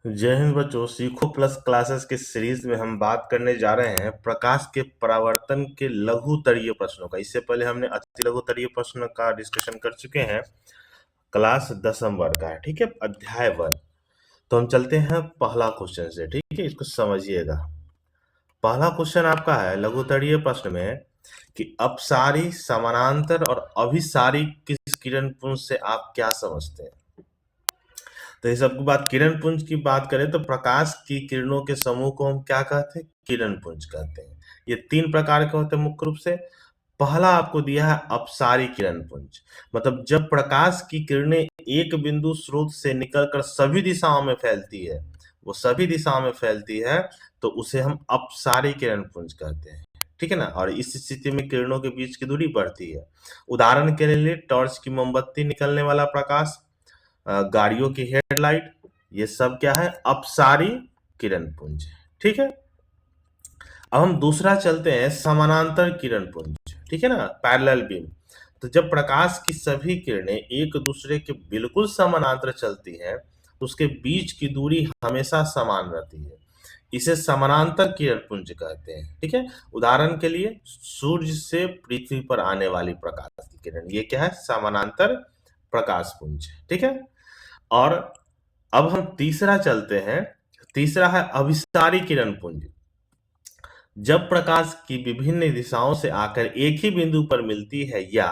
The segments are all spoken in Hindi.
जय हिंद बच्चों, सीखो प्लस क्लासेस के सीरीज में हम बात करने जा रहे हैं प्रकाश के परावर्तन के लघुतरीय प्रश्नों का। इससे पहले हमने अति लघुतरीय प्रश्न का डिस्कशन कर चुके हैं। क्लास 10वीं वर्ग का है, ठीक है, अध्याय 1। तो हम चलते हैं पहला क्वेश्चन से, ठीक है, इसको समझिएगा। पहला क्वेश्चन आपका है लघुतरीय प्रश्न में कि अपसारी, समानांतर और अभिसारी किस किरण पुंज से आप क्या समझते हैं। तो ये सबकी बात, किरण पुंज की बात करें तो प्रकाश की किरणों के समूह को हम क्या कहते हैं, किरण पुंज कहते हैं। ये 3 प्रकार के होते हैं मुख्य रूप से। पहला आपको दिया है अपसारी किरण पुंज, मतलब जब प्रकाश की किरणें एक बिंदु स्रोत से निकलकर सभी दिशाओं में फैलती है, वो सभी दिशाओं में फैलती है, तो उसे हम अपसारी किरण पुंज कहते हैं, ठीक है ना। और इस स्थिति में किरणों के बीच की दूरी बढ़ती है। उदाहरण के लिए टॉर्च की मोमबत्ती निकलने वाला प्रकाश, गाड़ियों की हेडलाइट, ये सब क्या है, अपसारी किरण पुंज, ठीक है। अब हम दूसरा चलते हैं समानांतर किरण पुंज, ठीक है ना, पैरेलल बीम। तो जब प्रकाश की सभी किरणें एक दूसरे के बिल्कुल समानांतर चलती हैं तो उसके बीच की दूरी हमेशा समान रहती है, इसे समानांतर किरण पुंज कहते हैं, ठीक है। उदाहरण के लिए सूर्य से पृथ्वी पर आने वाली प्रकाश की किरण, ये क्या है, समानांतर प्रकाश पुंज, ठीक है। और अब हम तीसरा चलते हैं, तीसरा है अभिसारी किरण पुंज। जब प्रकाश की विभिन्न दिशाओं से आकर एक ही बिंदु पर मिलती है या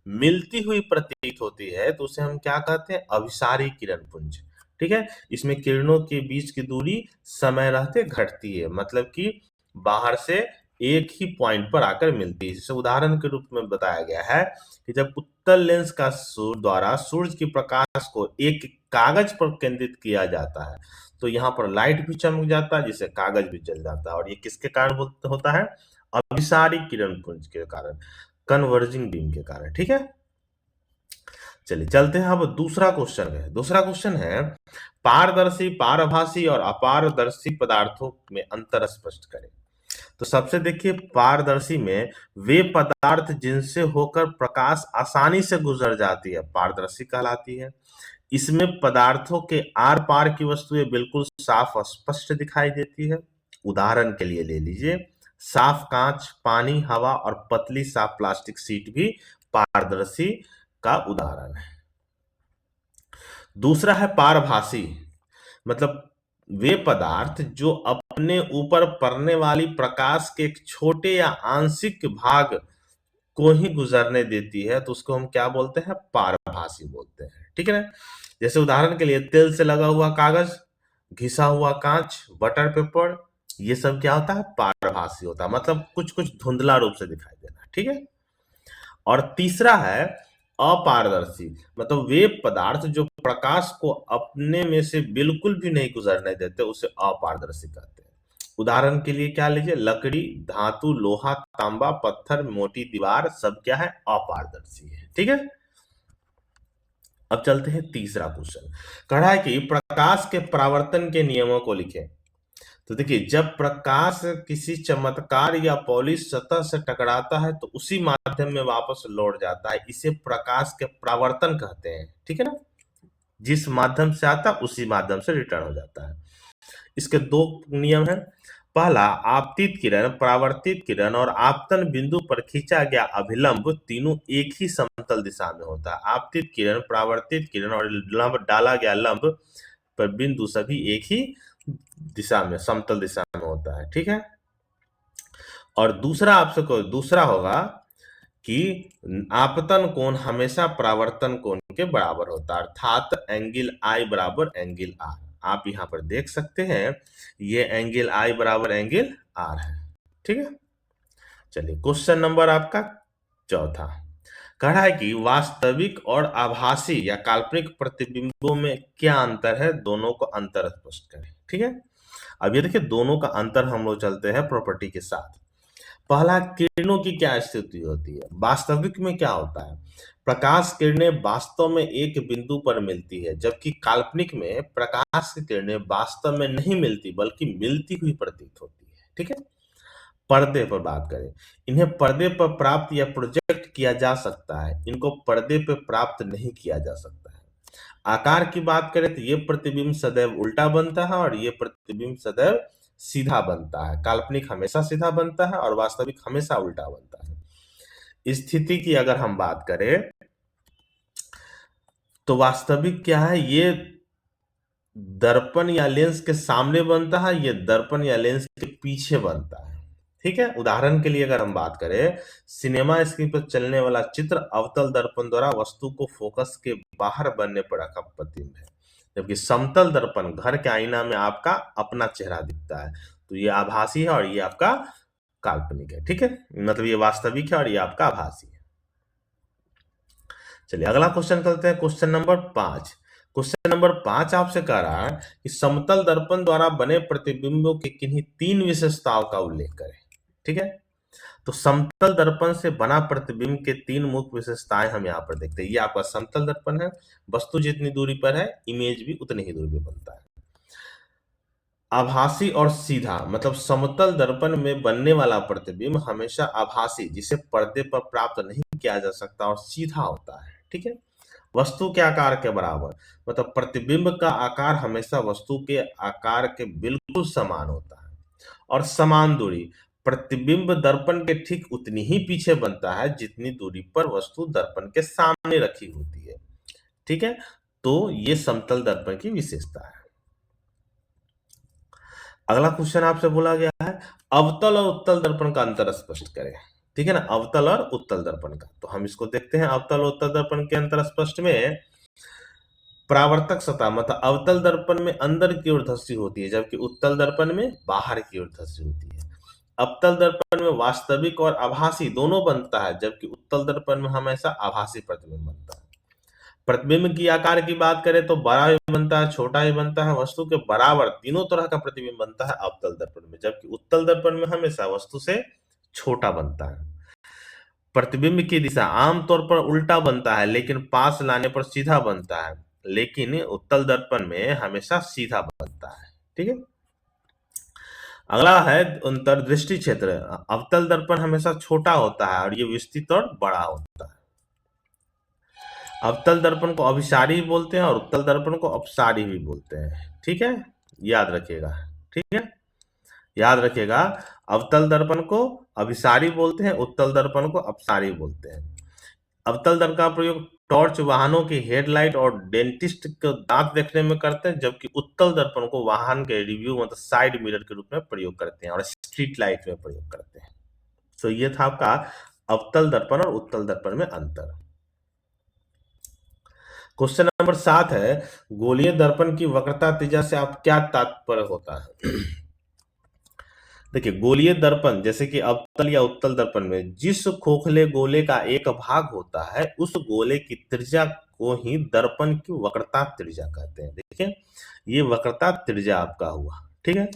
मिलती हुई प्रतीत होती है तो उसे हम क्या कहते हैं, अभिसारी किरण पुंज, ठीक है। इसमें किरणों के बीच की दूरी समय रहते घटती है, मतलब कि बाहर से एक ही पॉइंट पर आकर मिलती है। जैसे उदाहरण के रूप में बताया गया है कि जब उत्तल लेंस का द्वारा सूर्य की प्रकाश को एक कागज पर केंद्रित किया जाता है तो यहाँ पर लाइट भी चमक जाता है, जिससे कागज भी जल जाता है। और ये किसके कारण होता है, अभिसारी किरण पुंज के कारण, कन्वर्जिंग बीम के कारण, ठीक है। चलिए चलते हैं अब दूसरा क्वेश्चन है। दूसरा क्वेश्चन है पारदर्शी, पारभासी और अपारदर्शी पदार्थों में अंतर स्पष्ट करें। तो सबसे देखिए, पारदर्शी में वे पदार्थ जिनसे होकर प्रकाश आसानी से गुजर जाती है पारदर्शी कहलाती है। इसमें पदार्थों के आर पार की वस्तुएं बिल्कुल साफ और स्पष्ट दिखाई देती है। उदाहरण के लिए ले लीजिए, साफ कांच, पानी, हवा और पतली साफ प्लास्टिक सीट भी पारदर्शी का उदाहरण है। दूसरा है पारभासी, मतलब वे पदार्थ जो अपने ऊपर पड़ने वाली प्रकाश के एक छोटे या आंशिक भाग को ही गुजरने देती है, तो उसको हम क्या बोलते हैं, पारभासी बोलते हैं, ठीक है ना। जैसे उदाहरण के लिए तेल से लगा हुआ कागज, घिसा हुआ कांच, बटर पेपर, ये सब क्या होता है, पारभासी होता है, मतलब कुछ कुछ धुंधला रूप से दिखाई देना, ठीक है। और तीसरा है अपारदर्शी, मतलब वे पदार्थ जो प्रकाश को अपने में से बिल्कुल भी नहीं गुजरने देते, उसे अपारदर्शी कहते हैं। उदाहरण के लिए क्या लीजिए, लकड़ी, धातु, लोहा, तांबा, पत्थर, मोटी दीवार, सब क्या है, अपारदर्शी है, ठीक है। अब चलते हैं तीसरा क्वेश्चन। कह रहा है कि प्रकाश के परावर्तन के नियमों को लिखें। तो देखिए, जब प्रकाश किसी चमत्कार या पॉलिश सतह से टकराता है तो उसी माध्यम में वापस लौट जाता है, इसे प्रकाश के परावर्तन कहते हैं, ठीक है ना। जिस माध्यम से आता है उसी माध्यम से रिटर्न हो जाता है। इसके 2 नियम हैं। पहला, आपतित किरण, परावर्तित किरण और आपतन बिंदु पर खींचा गया अभिलंब तीनों एक ही समतल दिशा में होता है। आपतित किरण, परावर्तित किरण और लंब डाला गया लंब पर बिंदु सभी एक ही दिशा में, समतल दिशा में होता है, ठीक है। और दूसरा आपसे दूसरा होगा कि आपतन कोण हमेशा परावर्तन कोण के बराबर होता है, अर्थात एंगल आई बराबर एंगल आर। आप यहाँ पर देख सकते हैं, ये एंगल आई बराबर एंगल आर है, ठीक है। चलिए क्वेश्चन नंबर आपका चौथा। कह रहा है कि वास्तविक और आभासी या काल्पनिक प्रतिबिंबों में क्या अंतर है, दोनों को अंतर स्पष्ट करें, ठीक है। अब ये देखिए, दोनों का अंतर हम लोग चलते हैं प्रॉपर्टी के साथ। पहला, किरणों की क्या स्थिति होती है। वास्तविक में क्या होता है, प्रकाश किरणें वास्तव में एक बिंदु पर मिलती है, जबकि काल्पनिक में प्रकाश की किरणें वास्तव में नहीं मिलती बल्कि मिलती हुई प्रतीत होती है, ठीक है। पर्दे पर बात करें, इन्हें पर्दे पर प्राप्त या प्रोजेक्ट किया जा सकता है, इनको पर्दे पर प्राप्त नहीं किया जा सकता है। आकार की बात करें तो ये प्रतिबिंब सदैव उल्टा बनता है और ये प्रतिबिंब सदैव सीधा बनता है। काल्पनिक हमेशा सीधा बनता है और वास्तविक हमेशा उल्टा बनता है। स्थिति की अगर हम बात करें तो वास्तविक क्या है, ये दर्पण या लेंस के सामने बनता है, ये दर्पण या लेंस के पीछे बनता है। ठीक है, उदाहरण के लिए अगर हम बात करें, सिनेमा स्क्रीन पर चलने वाला चित्र अवतल दर्पण द्वारा वस्तु को फोकस के बाहर बनने पर रखा प्रतिबिंब है, जबकि समतल दर्पण घर के आईना में आपका अपना चेहरा दिखता है। तो ये आभासी है और ये आपका काल्पनिक है। ठीक है, मतलब ये वास्तविक है और ये आपका आभासी है। चलिए अगला क्वेश्चन करते हैं, क्वेश्चन नंबर 5। क्वेश्चन नंबर 5 आपसे कह रहा है कि समतल दर्पण द्वारा बने प्रतिबिंबों की किन्हीं 3 विशेषताओं का उल्लेख करें। ठीक है, तो समतल दर्पण से बना प्रतिबिंब के 3 मुख्य विशेषताएं हम यहाँ पर देखते हैं। ये आपका समतल दर्पण है, वस्तु जितनी दूरी पर है इमेज भी उतनी ही दूरी पर बनता है। आभासी और सीधा, मतलब समतल दर्पण में बनने वाला प्रतिबिंब हमेशा आभासी, जिसे पर्दे पर प्राप्त नहीं किया जा सकता, और सीधा होता है। ठीक है, वस्तु के आकार के बराबर, मतलब प्रतिबिंब का आकार हमेशा वस्तु के आकार के बिल्कुल समान होता है। और समान दूरी, प्रतिबिंब दर्पण के ठीक उतनी ही पीछे बनता है जितनी दूरी पर वस्तु दर्पण के सामने रखी होती है। ठीक है, तो ये समतल दर्पण की विशेषता है। अगला क्वेश्चन आपसे बोला गया है अवतल और उत्तल दर्पण का अंतर स्पष्ट करें। ठीक है ना, अवतल और उत्तल दर्पण का, तो हम इसको देखते हैं। अवतल और उत्तल दर्पण के अंतर स्पष्ट में परावर्तक सतह, मतलब अवतल दर्पण में अंदर की ओर धंसी होती है, जबकि उत्तल दर्पण में बाहर की ओर धंसी होती है। अवतल दर्पण में वास्तविक और आभासी दोनों बनता है, जबकि उत्तल दर्पण में हमेशा आभासी प्रतिबिंब बनता है। प्रतिबिंब की आकार की बात करें तो बड़ा भी बनता है, छोटा भी बनता है, वस्तु के बराबर तीनों तरह का प्रतिबिंब बनता है अवतल दर्पण में, जबकि उत्तल दर्पण में हमेशा वस्तु से छोटा बनता है। प्रतिबिंब की दिशा आमतौर पर उल्टा बनता है, लेकिन पास लाने पर सीधा बनता है, लेकिन उत्तल दर्पण में हमेशा सीधा बनता है। ठीक है, अगला है अंतर्दृष्टि क्षेत्र। अवतल दर्पण हमेशा छोटा होता है और ये विस्तृत और बड़ा होता है। अवतल दर्पण को अभिसारी भी बोलते हैं और उत्तल दर्पण को अपसारी भी बोलते हैं। ठीक है, याद रखिएगा। ठीक है, याद रखिएगा, अवतल दर्पण को अभिसारी बोलते हैं, उत्तल दर्पण को अपसारी बोलते हैं। अवतल दर्पण का प्रयोग टॉर्च, वाहनों की हेडलाइट और डेंटिस्ट को दांत देखने में करते हैं, जबकि उत्तल दर्पण को वाहन के रिव्यू मतलब साइड मिरर के रूप में प्रयोग करते हैं और स्ट्रीट लाइट में प्रयोग करते हैं। तो ये था आपका अवतल दर्पण और उत्तल दर्पण में अंतर। क्वेश्चन नंबर 7 है गोलीय दर्पण की वक्रता त्रिज्या से आप क्या तात्पर्य होता है। देखिए, गोलीय दर्पण जैसे कि अवतल या उत्तल दर्पण में जिस खोखले गोले का एक भाग होता है उस गोले की त्रिज्या को ही दर्पण की वक्रता त्रिज्या कहते हैं। देखिए, ये वक्रता त्रिज्या आपका हुआ। ठीक है,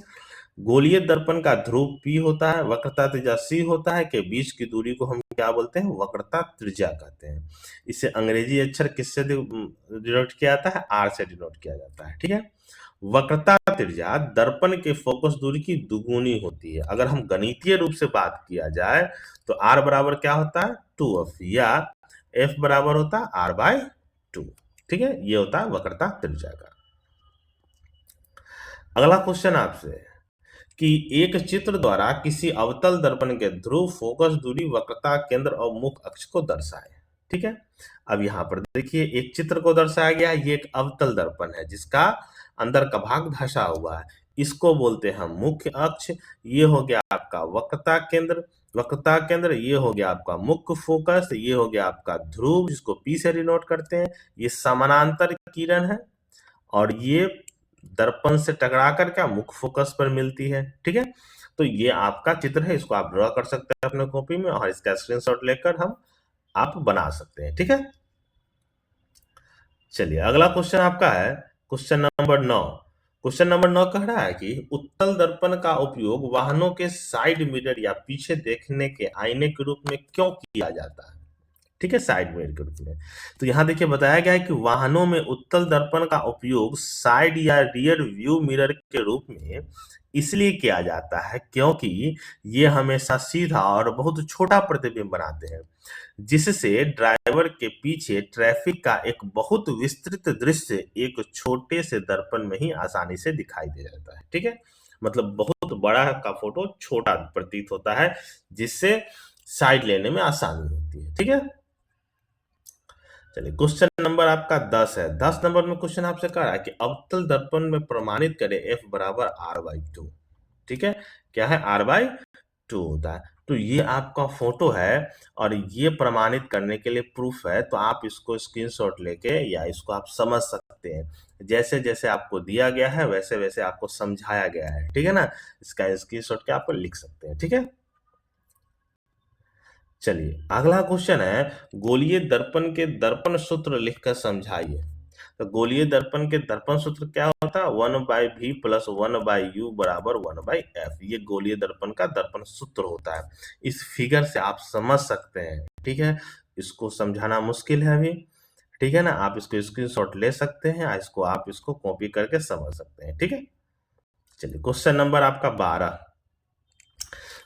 गोलीय दर्पण का ध्रुव P होता है, वक्रता त्रिज्या C होता है, के बीच की दूरी को हम क्या बोलते हैं, वक्रता त्रिज्या कहते हैं। इसे अंग्रेजी अक्षर किससे डिनोट किया जाता है, R से डिनोट किया जाता है। ठीक है, वक्रता त्रिज्या दर्पण के फोकस दूरी की दुगुनी होती है। अगर हम गणितीय रूप से बात किया जाए तो R बराबर क्या होता है, 2f, या F बराबर होता है R/2। ठीक है, ये होता है वक्रता त्रिज्या का। अगला क्वेश्चन आपसे कि एक चित्र द्वारा किसी अवतल दर्पण के ध्रुव, फोकस दूरी, वक्रता केंद्र और मुख्य अक्ष को दर्शाए। ठीक है, अब यहाँ पर देखिए एक चित्र को दर्शाया गया है, ये एक अवतल दर्पण है जिसका अंदर का भाग धंसा हुआ है, इसको बोलते हैं हम मुख्य अक्ष। ये हो गया आपका वक्रता केंद्र, वक्रता केंद्र, ये हो गया आपका मुख्य फोकस, ये हो गया आपका ध्रुव जिसको P से डिनोट करते हैं। ये समानांतर किरण है और ये दर्पण से टकरा कर क्या मुख्य फोकस पर मिलती है। ठीक है, तो ये आपका चित्र है, इसको आप ड्रॉ कर सकते हैं अपने कॉपी में और इसका स्क्रीनशॉट लेकर हम आप बना सकते हैं। ठीक है, चलिए अगला क्वेश्चन आपका है क्वेश्चन नंबर 9। क्वेश्चन नंबर 9 कह रहा है कि उत्तल दर्पण का उपयोग वाहनों के साइड मिरर या पीछे देखने के आईने के रूप में क्यों किया जाता है। ठीक है, साइड मिरर के रूप में। तो यहाँ देखिए बताया गया है कि वाहनों में उत्तल दर्पण का उपयोग साइड या रियर व्यू मिरर के रूप में इसलिए किया जाता है क्योंकि ये हमेशा सीधा और बहुत छोटा प्रतिबिंब बनाते हैं, जिससे ड्राइवर के पीछे ट्रैफिक का एक बहुत विस्तृत दृश्य एक छोटे से दर्पण में ही आसानी से दिखाई दे जाता है। ठीक है, मतलब बहुत बड़ा का फोटो छोटा प्रतीत होता है, जिससे साइड लेने में आसानी होती है। ठीक है, चलिए क्वेश्चन नंबर आपका 10 है। 10 नंबर में क्वेश्चन आपसे कह रहा है कि अवतल दर्पण में प्रमाणित करें F बराबर R/2। ठीक है, क्या है? R/2 होता है। तो ये आपका फोटो है और ये प्रमाणित करने के लिए प्रूफ है, तो आप इसको स्क्रीनशॉट लेके या इसको आप समझ सकते हैं। जैसे जैसे आपको दिया गया है वैसे वैसे आपको समझाया गया है। ठीक है ना, इसका स्क्रीनशॉट के आप लिख सकते हैं। ठीक है, चलिए अगला क्वेश्चन है, गोलीय दर्पण के दर्पण सूत्र लिखकर समझाइए। तो गोलीय दर्पण के दर्पण सूत्र क्या होता है? 1/v प्लस 1/u बराबर 1/f। ये गोलीय दर्पण का दर्पण सूत्र होता है। इस फिगर से आप समझ सकते हैं। ठीक है, इसको समझाना मुश्किल है अभी। ठीक है ना, आप इसको स्क्रीनशॉट ले सकते हैं, आप इसको कॉपी करके समझ सकते हैं। ठीक है, चलिए क्वेश्चन नंबर आपका 12।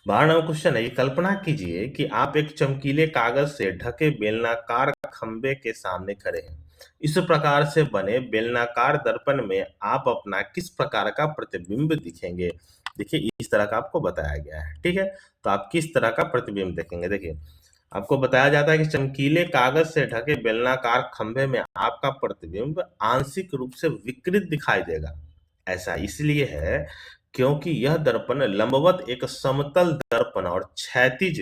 12 नंबर क्वेश्चन है, ये कल्पना कीजिए कि आप एक चमकीले कागज से ढके बेलनाकार खंबे के सामने खड़े हैं। इस प्रकार से बने बेलनाकार दर्पण में आप अपना किस प्रकार का प्रतिबिंब दिखेंगे? देखिए इस तरह का आपको बताया गया है। ठीक है, तो आप किस तरह का प्रतिबिंब देखेंगे? देखिए आपको बताया जाता है कि चमकीले कागज से ढके बेलनाकार खंभे में आपका प्रतिबिंब आंशिक रूप से विकृत दिखाई देगा। ऐसा इसलिए है क्योंकि यह दर्पण लंबवत एक समतल दर्पण और क्षैतिज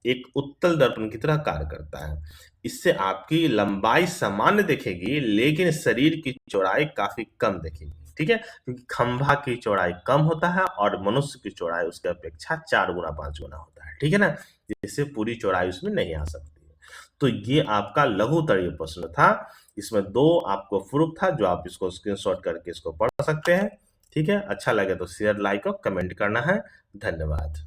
एक उत्तल दर्पण की तरह कार्य करता है। इससे आपकी लंबाई सामान्य दिखेगी, लेकिन शरीर की चौड़ाई काफी कम दिखेगी। ठीक है, क्योंकि खंभा की चौड़ाई कम होता है और मनुष्य की चौड़ाई उसके अपेक्षा 4 गुना 5 गुना होता है। ठीक है ना, जिससे पूरी चौड़ाई उसमें नहीं आ सकती है। तो ये आपका लघु उत्तरीय प्रश्न था। इसमें 2 आपको प्रूफ था, जो आप इसको स्क्रीनशॉट करके इसको पढ़ सकते हैं। ठीक है, अच्छा लगे तो शेयर, लाइक और कमेंट करना है। धन्यवाद।